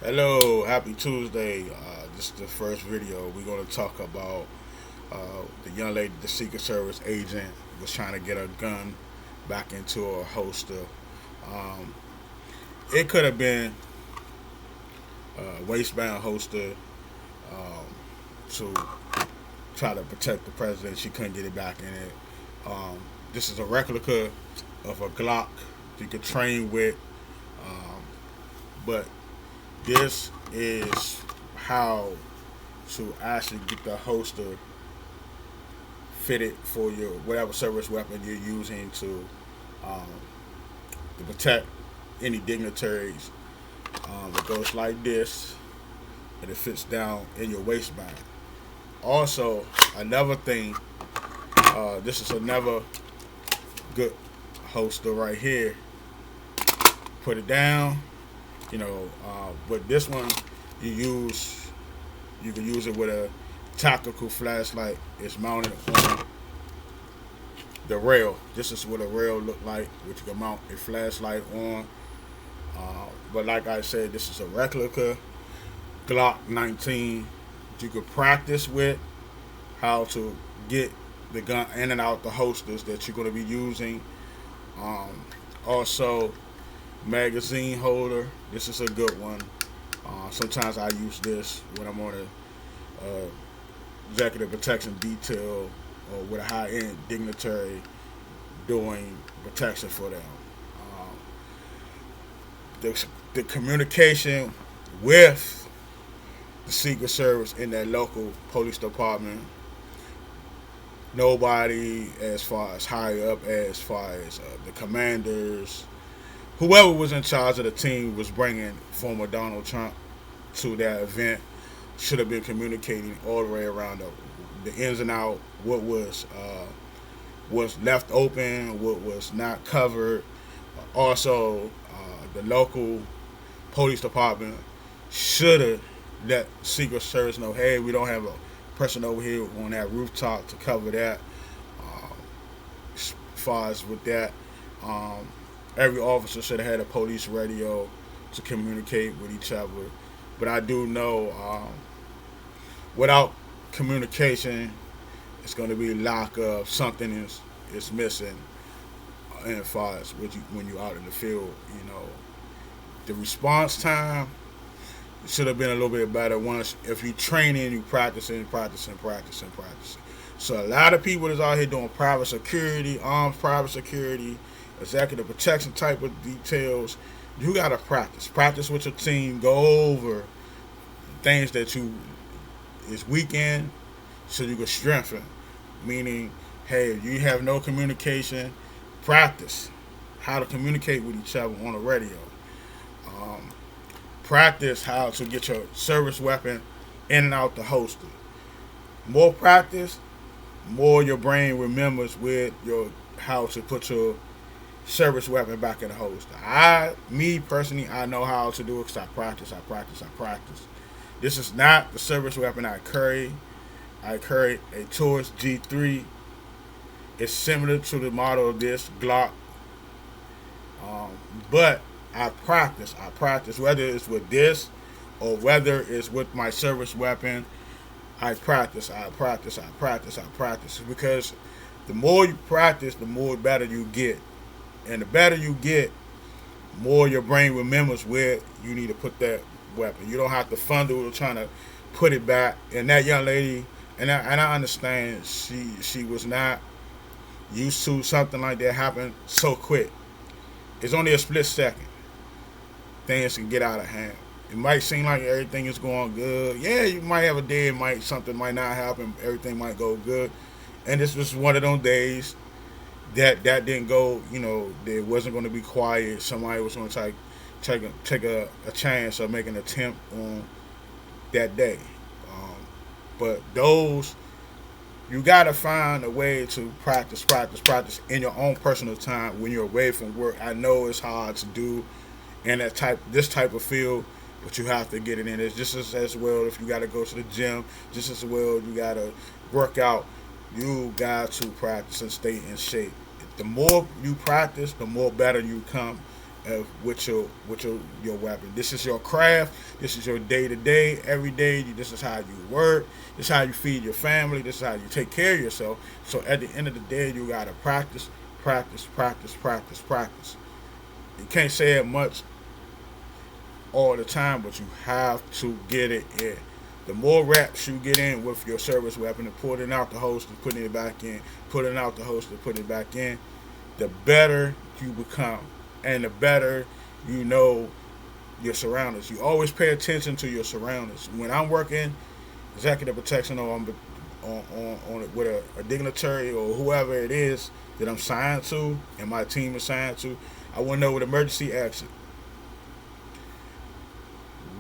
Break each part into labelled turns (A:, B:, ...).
A: Hello, happy Tuesday. This is the first video. We're going to talk about the young lady, the Secret Service agent, was trying to get her gun back into her holster. Um, it could have been a waistband holster um, to try to protect the president. She couldn't get it back in it. Um, this is a replica of a Glock you could train with, um, but this is how to actually get the holster fitted for your whatever service weapon you're using um, to protect any dignitaries. It goes like this, and it fits down in your waistband. Also, another thing, this is another good holster right here. Put it down, but this one you use, you can use it with a tactical flashlight. It's mounted on the rail. This is what a rail look like, which you can mount a flashlight on. But like I said, this is a replica Glock 19. You could practice with how to get the gun in and out the holsters that you're going to be using. Also, magazine holder. This is a good one. Sometimes I use this when I'm on a executive protection detail or with a high end dignitary doing protection for them. Um, the communication with the Secret Service in that local police department, nobody as far as high up as far as the commanders, whoever was in charge of the team was bringing former Donald Trump to that event should have been communicating all the way around the ins and out, what was left open, what was not covered. Also, the local police department should have let Secret Service know, hey, we don't have a person over here on that rooftop to cover that. As far as with that, um, every officer should have had a police radio to communicate with each other. But I do know without communication, it's going to be lack of something is missing. And as far as when you're out in the field, the response time should have been a little bit better. Once if you training, you practicing, practicing, practicing, practicing. So a lot of people that's out here doing private security, armed private security, executive protection type of details. You gotta practice. Practice with your team. Go over things that you is weak in, so you can strengthen. Meaning, hey, if you have no communication, practice how to communicate with each other on the radio. Um, Practice how to get your service weapon in and out the holster. More practice, more your brain remembers with your how to put your service weapon back in the holster. Me personally, I know how to do it because I practice, I practice, I practice. This is not the service weapon I carry. I carry a Taurus G3. It's similar to the model of this Glock, um, but I practice. I practice whether it's with this or whether it's with my service weapon. I practice. I practice. I practice. I practice because the more you practice, the more better you get, and the better you get, more your brain remembers where you need to put that weapon. You don't have to fumble trying to put it back. And that young lady, and I understand she was not used to something like that happen so quick. It's only a split second. Things can get out of hand. It might seem like everything is going good. Yeah, you might have a day. Something might not happen. Everything might go good. And this was one of those days that didn't go. There wasn't going to be quiet. Somebody was going to take a chance or make an attempt on that day. Um, but those you gotta find a way to practice, practice, practice in your own personal time when you're away from work. I know it's hard to do in this type of field, but you have to get it in. It's just as well if you got to go to the gym, just as well you got to work out. You got to practice and stay in shape. The more you practice, the more better you come, with your weapon. This is your craft. This is your day to day, every day. This is how you work. This is how you feed your family. This is how you take care of yourself. So at the end of the day, you gotta practice, practice, practice, practice, practice. You can't say it much all the time, but you have to get it in. The more reps you get in with your service weapon and pulling out the holster, putting it back in, putting out the holster, putting it back in, the better you become, and the better you know your surroundings. You always pay attention to your surroundings. When I'm working executive protection or I'm on it with a dignitary or whoever it is that I'm signed to and my team is signed to, I want to know what emergency exit,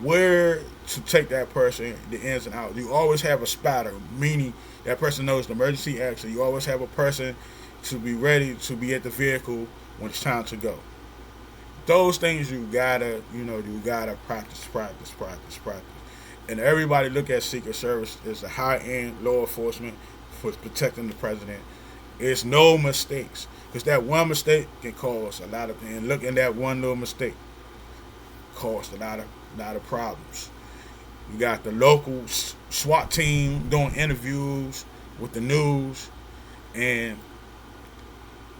A: where to take that person, the ins and outs. You always have a spotter, meaning that person knows the emergency exit. You always have a person to be ready to be at the vehicle when it's time to go. Those things you gotta practice, practice, practice, practice. And everybody look at Secret Service as a high-end law enforcement for protecting the president. It's no mistakes, because that one mistake can cause a lot of things. And look at that one little mistake caused a lot of problems. You got the local SWAT team doing interviews with the news, and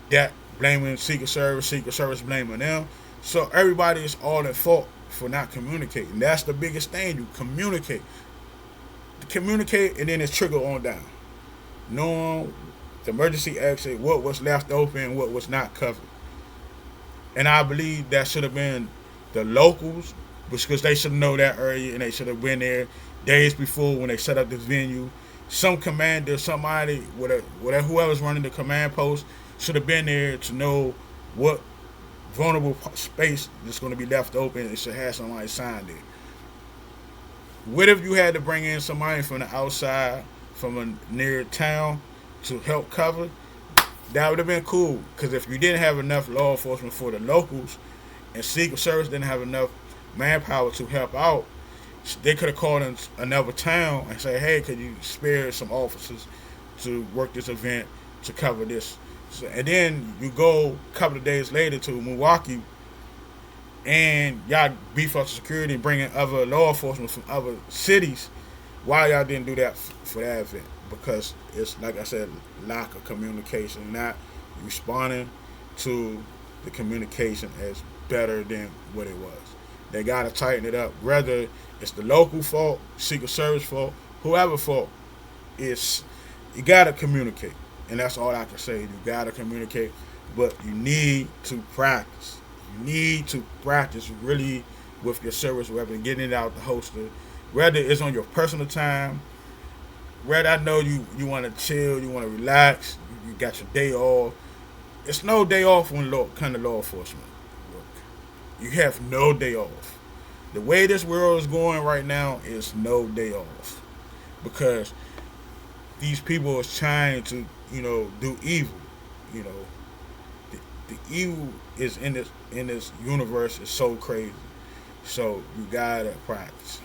A: that blaming Secret Service blaming them. So everybody is all at fault for not communicating. That's the biggest thing. You communicate, and then it's trigger on down. Knowing the emergency exit, what was left open, what was not covered. And I believe that should have been the locals, because they should know that earlier, and they should have been there days before when they set up this venue. Some commander, somebody, whatever, whoever's running the command post should have been there to know what vulnerable space that's going to be left open. It should have somebody signed it. What if you had to bring in somebody from the outside, from a near town, to help cover? That would have been cool, because if you didn't have enough law enforcement for the locals, and Secret Service didn't have enough manpower to help out, they could have called in another town and say, hey, could you spare some officers to work this event to cover this? So, and then you go a couple of days later to Milwaukee, and y'all beef up security and bring in other law enforcement from other cities. Why y'all didn't do that for that event? Because it's, like I said, lack of communication, not responding to the communication as better than what it was. They got to tighten it up. Whether it's the local fault, Secret Service fault, whoever fault, you got to communicate. And that's all I can say. You got to communicate, but you need to practice. You need to practice really with your service weapon, getting it out the holster. Whether it's on your personal time, whether I know you want to chill, you want to relax, you got your day off. It's no day off when kind of law enforcement work. You have no day off. The way this world is going right now is no day off, because these people is trying to, do evil. The evil is in this universe is so crazy. So you gotta practice.